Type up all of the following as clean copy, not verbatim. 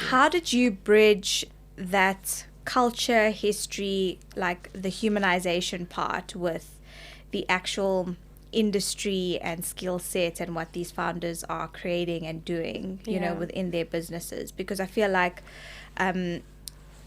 how did you bridge that culture, history, like the humanization part with the actual industry and skill set and what these founders are creating and doing, you know, within their businesses? Because I feel like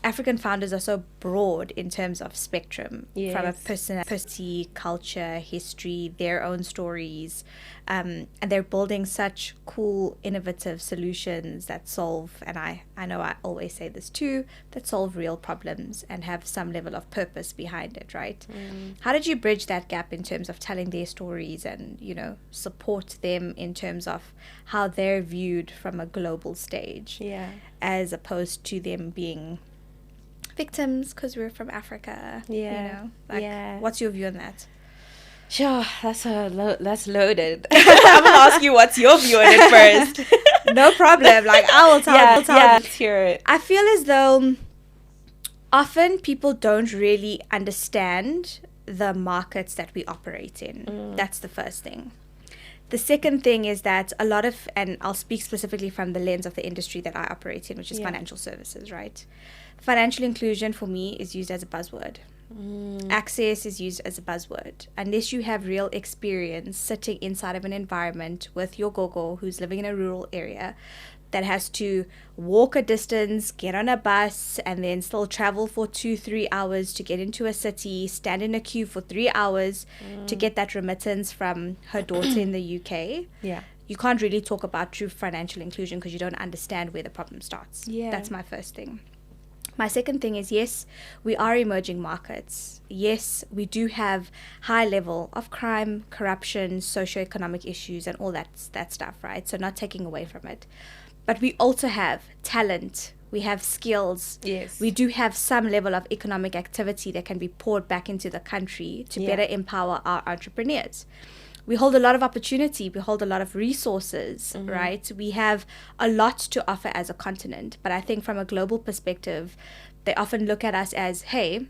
African founders are so broad in terms of spectrum, from a personality, culture, history, their own stories, and they're building such cool, innovative solutions that solve, and I know I always say this too, that solve real problems and have some level of purpose behind it, right? How did you bridge that gap in terms of telling their stories and, you know, support them in terms of how they're viewed from a global stage, as opposed to them being victims because we're from Africa, you know? Like, what's your view on that? Sure, that's loaded. I'm gonna ask you what's your view on it first. No problem. Like, I will tell you. Let's hear it. I feel as though often people don't really understand the markets that we operate in. That's the first thing. The second thing is that a lot of, and I'll speak specifically from the lens of the industry that I operate in, which is financial services, right? Financial inclusion for me is used as a buzzword. Access is used as a buzzword. Unless you have real experience sitting inside of an environment with your gogo who's living in a rural area that has to walk a distance, get on a bus, and then still travel for 2-3 hours to get into a city, stand in a queue for 3 hours to get that remittance from her daughter in the UK. You can't really talk about true financial inclusion because you don't understand where the problem starts. That's my first thing. My second thing is, yes, we are emerging markets. Yes, we do have high level of crime, corruption, socioeconomic issues, and all that stuff, right? So not taking away from it. But we also have talent. We have skills. Yes. We do have some level of economic activity that can be poured back into the country to better empower our entrepreneurs. We hold a lot of opportunity. We hold a lot of resources, right? We have a lot to offer as a continent. But I think from a global perspective, they often look at us as, hey,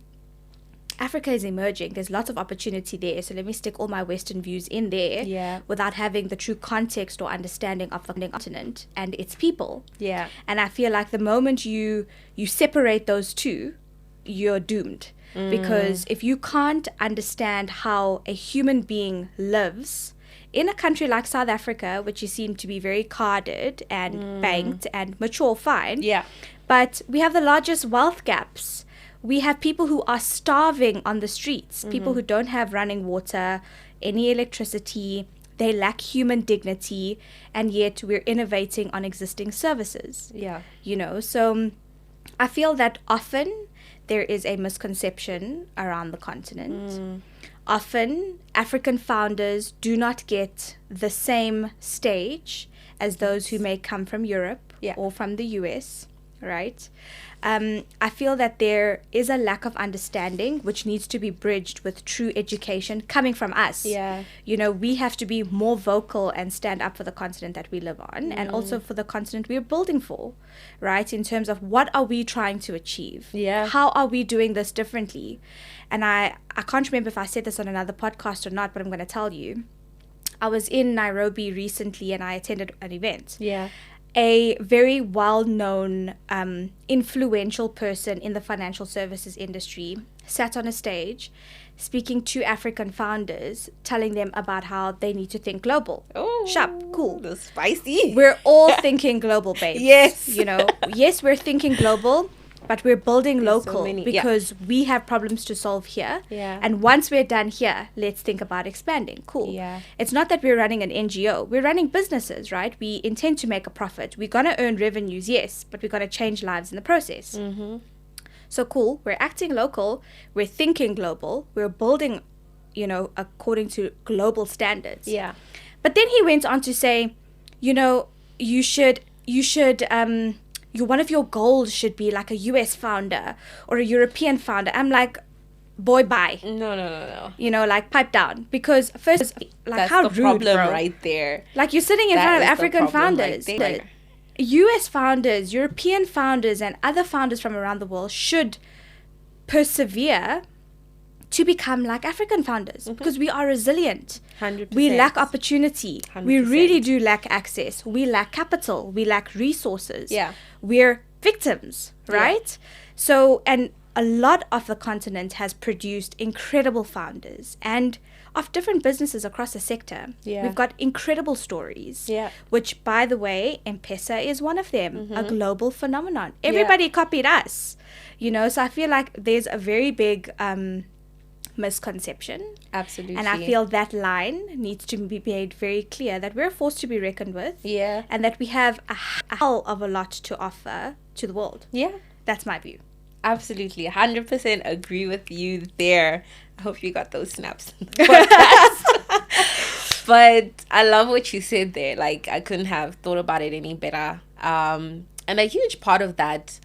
Africa is emerging. There's lots of opportunity there. So let me stick all my Western views in there without having the true context or understanding of the continent and its people. And I feel like the moment you separate those two, you're doomed. Because if you can't understand how a human being lives in a country like South Africa, which you seem to be very carded and banked and mature, fine. But we have the largest wealth gaps. We have people who are starving on the streets, people who don't have running water, any electricity. They lack human dignity, and yet we're innovating on existing services. You know, so I feel that often there is a misconception around the continent. Often, African founders do not get the same stage as those who may come from Europe or from the US, right? I feel that there is a lack of understanding which needs to be bridged with true education coming from us. You know, we have to be more vocal and stand up for the continent that we live on and also for the continent we're building for, right? In terms of what are we trying to achieve? How are we doing this differently? And I can't remember if I said this on another podcast or not, but I'm going to tell you. I was in Nairobi recently and I attended an event. A very well-known, influential person in the financial services industry sat on a stage speaking to African founders, telling them about how they need to think global. Sharp, cool. That's spicy. We're all thinking global, babes. You know, yes, we're thinking global, but we're building local because we have problems to solve here. And once we're done here, let's think about expanding. Cool. It's not that we're running an NGO. We're running businesses, right? We intend to make a profit. We're going to earn revenues, yes, but we're going to change lives in the process. So cool. We're acting local. We're thinking global. We're building, you know, according to global standards. But then he went on to say, you know, you should one of your goals should be like a US founder or a European founder. I'm like, boy, bye. No. You know, like, pipe down. Because first, like, that's how the rude, problem bro. right there. Like, you're sitting in front of African founders. Right US founders, European founders, and other founders from around the world should persevere to become like African founders because we are resilient. 100%. We lack opportunity. 100%. We really do lack access. We lack capital. We lack resources. Yeah. We're victims, right? So, and a lot of the continent has produced incredible founders and of different businesses across the sector. Yeah. We've got incredible stories, Yeah. which, by the way, M-Pesa is one of them, a global phenomenon. Everybody copied us, you know, so I feel like there's a very big misconception. Absolutely. And I feel that line needs to be made very clear that we're a force to be reckoned with. Yeah. And that we have a hell of a lot to offer to the world. Yeah. That's my view. Absolutely. 100% agree with you there. I hope you got those snaps in the podcast. But I love what you said there. Like, I couldn't have thought about it any better. And a huge part of that,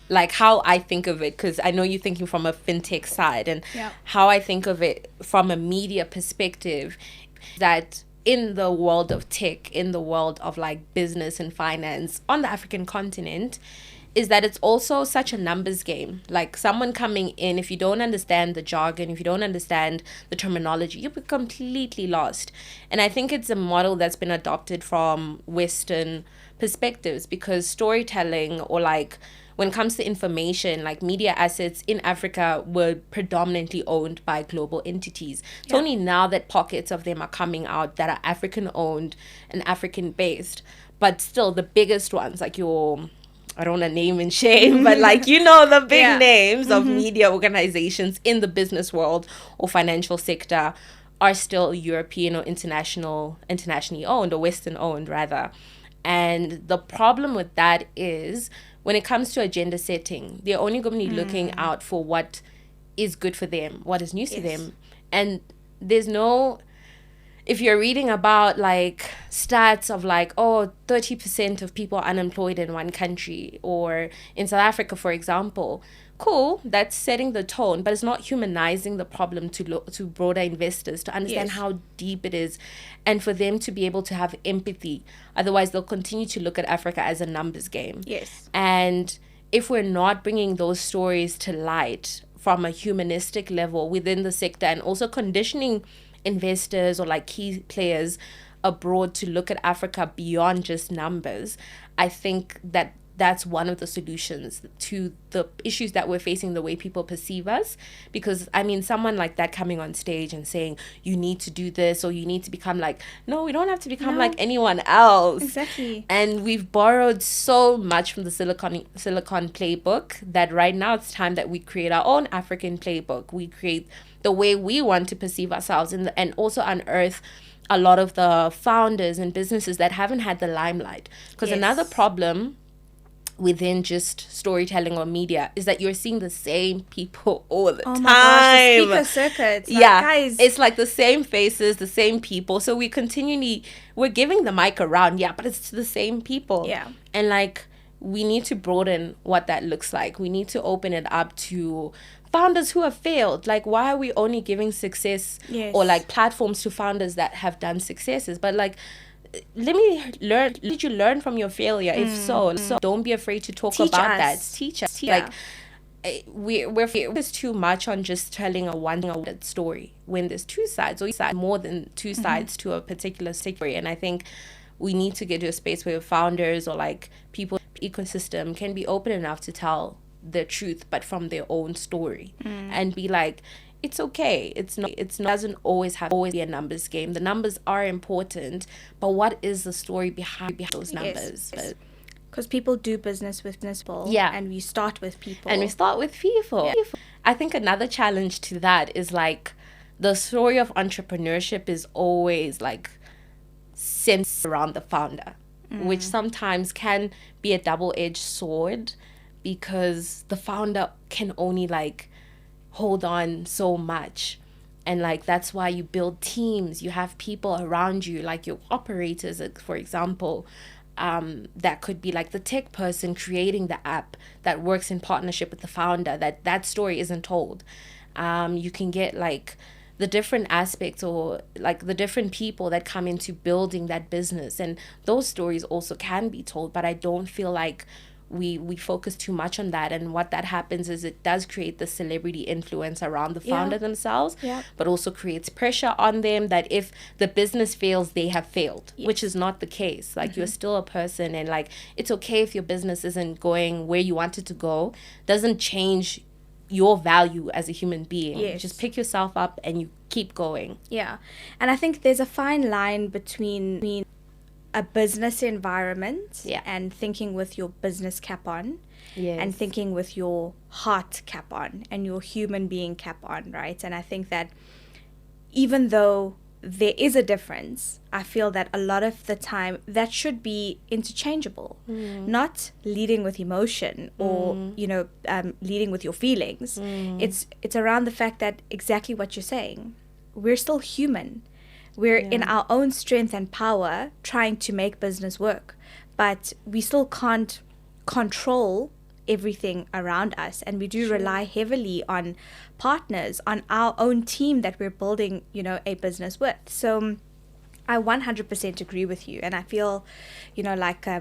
like how I think of it, because I know you're thinking from a fintech side, and how I think of it from a media perspective, that in the world of tech, in the world of like business and finance on the African continent, is that it's also such a numbers game. Like someone coming in, if you don't understand the jargon, if you don't understand the terminology, you'll be completely lost. And I think it's a model that's been adopted from Western perspectives, because storytelling, or like when it comes to information, like media assets in Africa were predominantly owned by global entities. It's only now that pockets of them are coming out that are African owned and African based. But still the biggest ones, like your, I don't want to name and shame, but like, you know, the big names of media organizations in the business world or financial sector are still European or internationally owned, or Western owned rather. And the problem with that is, when it comes to agenda setting, they're only going to be looking out for what is good for them, what is news to them. And there's no, if you're reading about like stats of like, 30% of people are unemployed in one country, or in South Africa, for example, cool, that's setting the tone, but it's not humanizing the problem to broader investors to understand how deep it is, and for them to be able to have empathy. Otherwise, they'll continue to look at Africa as a numbers game. And if we're not bringing those stories to light from a humanistic level within the sector, and also conditioning investors or like key players abroad to look at Africa beyond just numbers, I think that that's one of the solutions to the issues that we're facing, the way people perceive us. Because I mean, someone like that coming on stage and saying you need to do this, or you need to become like, no, we don't have to become like anyone else. Exactly. And we've borrowed so much from the Silicon playbook that right now it's time that we create our own African playbook. We create the way we want to perceive ourselves, and also unearth a lot of the founders and businesses that haven't had the limelight. Because another problem within just storytelling or media is that you're seeing the same people all the time. My gosh, the speaker circuits. Like, guys, it's like the same faces, the same people. So we're giving the mic around, but it's to the same people. And like, we need to broaden what that looks like. We need to open it up to founders who have failed. Like, why are we only giving success or like platforms to founders that have done successes? But like, let me learn. Did you learn from your failure? If so, don't be afraid to talk about that. Teach us. Like, we're focused too much on just telling a one-sided story, when there's two sides, or more than two sides to a particular story. And I think we need to get to a space where founders or like people in the ecosystem can be open enough to tell the truth, but from their own story, and be like, it's okay. It's not doesn't always be a numbers game. The numbers are important, but what is the story behind those numbers? Because people do business with people. And we start with people. I think another challenge to that is like, the story of entrepreneurship is always like centered around the founder, which sometimes can be a double-edged sword, because the founder can only like hold on so much. And like, that's why you build teams. You have people around you, like your operators, for example, that could be like the tech person creating the app that works in partnership with the founder. That story isn't told. You can get like the different aspects, or like the different people that come into building that business, and those stories also can be told. But I don't feel like we focus too much on that, and what that happens is it does create the celebrity influence around the founder themselves, but also creates pressure on them that if the business fails, they have failed, which is not the case. Like, you're still a person, and like, it's okay if your business isn't going where you want it to go. Doesn't change your value as a human being. You just pick yourself up and you keep going. And I think there's a fine line between a business environment and thinking with your business cap on, and thinking with your heart cap on and your human being cap on, right? And I think that even though there is a difference, I feel that a lot of the time that should be interchangeable, not leading with emotion or leading with your feelings. It's around the fact that exactly what you're saying, we're still human. We're in our own strength and power trying to make business work, but we still can't control everything around us, and we do rely heavily on partners, on our own team that we're building, a business with. So I 100% agree with you, and I feel, like I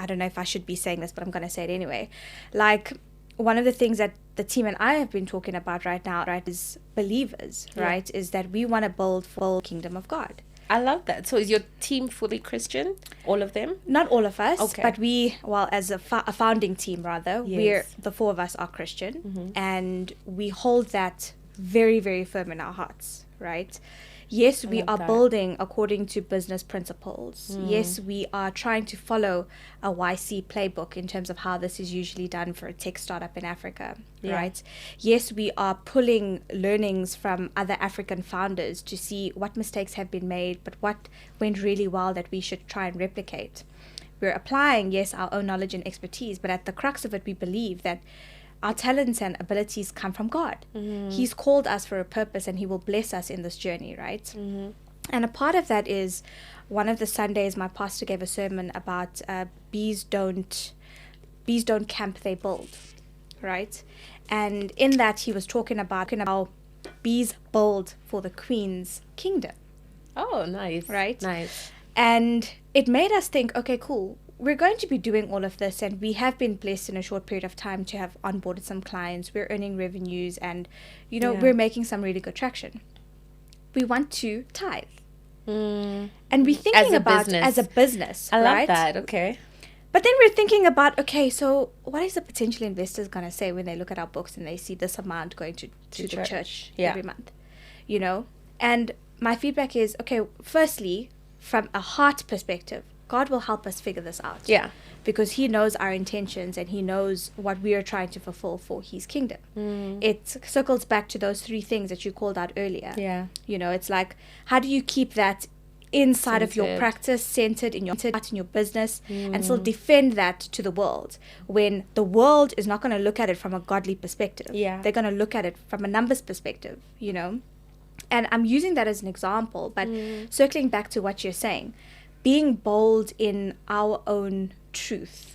don't know if I should be saying this, but I'm going to say it anyway. Like, one of the things that the team and I have been talking about right now, right, is believers, right, is that we want to build for the kingdom of God. I love that. So is your team fully Christian? All of them? Not all of us, but as a founding team, rather, the four of us are Christian, and we hold that very, very firm in our hearts, right? Yes, we are building according to business principles. Yes, we are trying to follow a YC playbook in terms of how this is usually done for a tech startup in Africa, right? Yes, we are pulling learnings from other African founders to see what mistakes have been made, but what went really well that we should try and replicate. We're applying, our own knowledge and expertise, but at the crux of it, we believe that our talents and abilities come from God. He's called us for a purpose, and he will bless us in this journey, right? And a part of that is, one of the Sundays my pastor gave a sermon about bees don't camp, they build, right? And in that he was talking about how bees build for the queen's kingdom. Oh, nice. Right? Nice. And it made us think, okay, cool. We're going to be doing all of this, and we have been blessed in a short period of time to have onboarded some clients. We're earning revenues, and we're making some really good traction. We want to tithe, and we're thinking about as a business. I love that. Okay, but then we're thinking about, okay, so what is the potential investors gonna say when they look at our books and they see this amount going to the church every month, And my feedback is, okay, firstly, from a heart perspective, God will help us figure this out. Because he knows our intentions, and he knows what we are trying to fulfill for his kingdom. It circles back to those three things that you called out earlier. It's like, how do you keep that inside of your practice, centered in your business, and still defend that to the world, when the world is not going to look at it from a godly perspective. They're going to look at it from a numbers perspective, And I'm using that as an example, but circling back to what you're saying, being bold in our own truth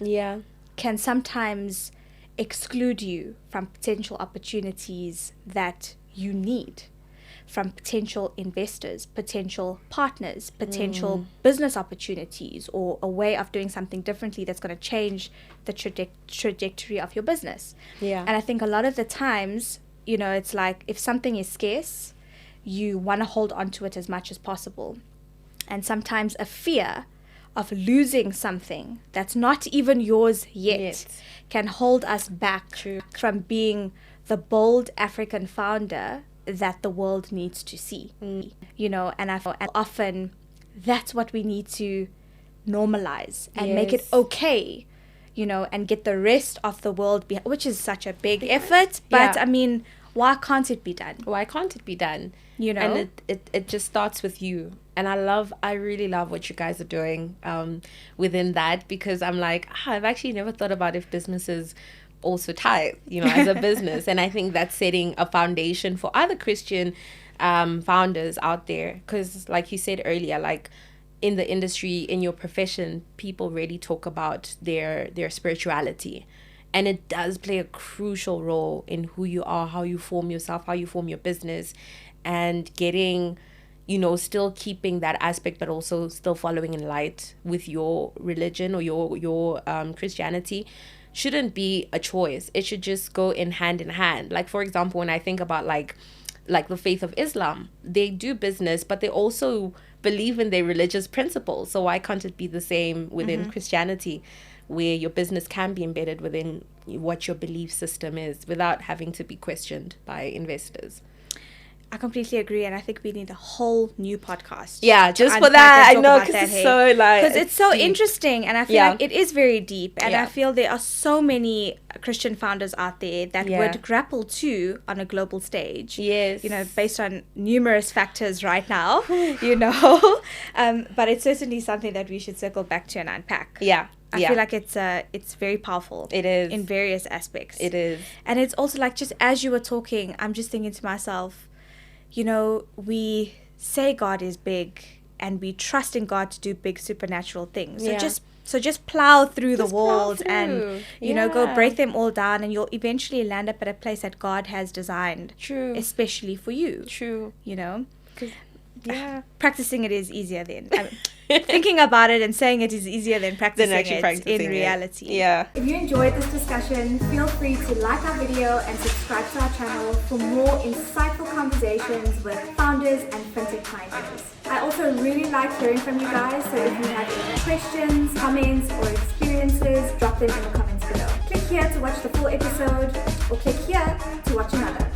can sometimes exclude you from potential opportunities that you need, from potential investors, potential partners, potential business opportunities, or a way of doing something differently that's going to change the trajectory of your business. And I think a lot of the times, it's like, if something is scarce, you want to hold on to it as much as possible. And sometimes a fear of losing something that's not even yours yet can hold us back from being the bold African founder that the world needs to see. And I feel often that's what we need to normalize and make it okay, and get the rest of the world behind, which is such a big effort. But I mean, why can't it be done? And it just starts with you. And I really love what you guys are doing within that, because I'm like, I've actually never thought about if businesses also tithe, as a business. And I think that's setting a foundation for other Christian founders out there. Because like you said earlier, like in the industry, in your profession, people really talk about their spirituality. And it does play a crucial role in who you are, how you form yourself, how you form your business, and getting still keeping that aspect, but also still following in light with your religion or your Christianity, shouldn't be a choice. It should just go in hand. Like, for example, when I think about like the faith of Islam, they do business, but they also believe in their religious principles. So why can't it be the same within Christianity, where your business can be embedded within what your belief system is without having to be questioned by investors? I completely agree, and I think we need a whole new podcast. Yeah, just for that. I know, because it's so deep. Interesting, and I feel like it is very deep, and I feel there are so many Christian founders out there that would grapple too on a global stage. Yes, based on numerous factors right now. But it's certainly something that we should circle back to and unpack. Yeah. I feel like it's very powerful. It is. In various aspects. It is. And it's also like, just as you were talking, I'm just thinking to myself, we say God is big and we trust in God to do big supernatural things. So just plow through the walls and, go break them all down, and you'll eventually land up at a place that God has designed. True. Especially for you. True. Practicing it is easier then. Thinking about it and saying it is easier than practicing it in reality. Yeah. If you enjoyed this discussion, feel free to like our video and subscribe to our channel for more insightful conversations with founders and fintech pioneers. I also really like hearing from you guys, so if you have any questions, comments, or experiences, drop them in the comments below. Click here to watch the full episode, or click here to watch another.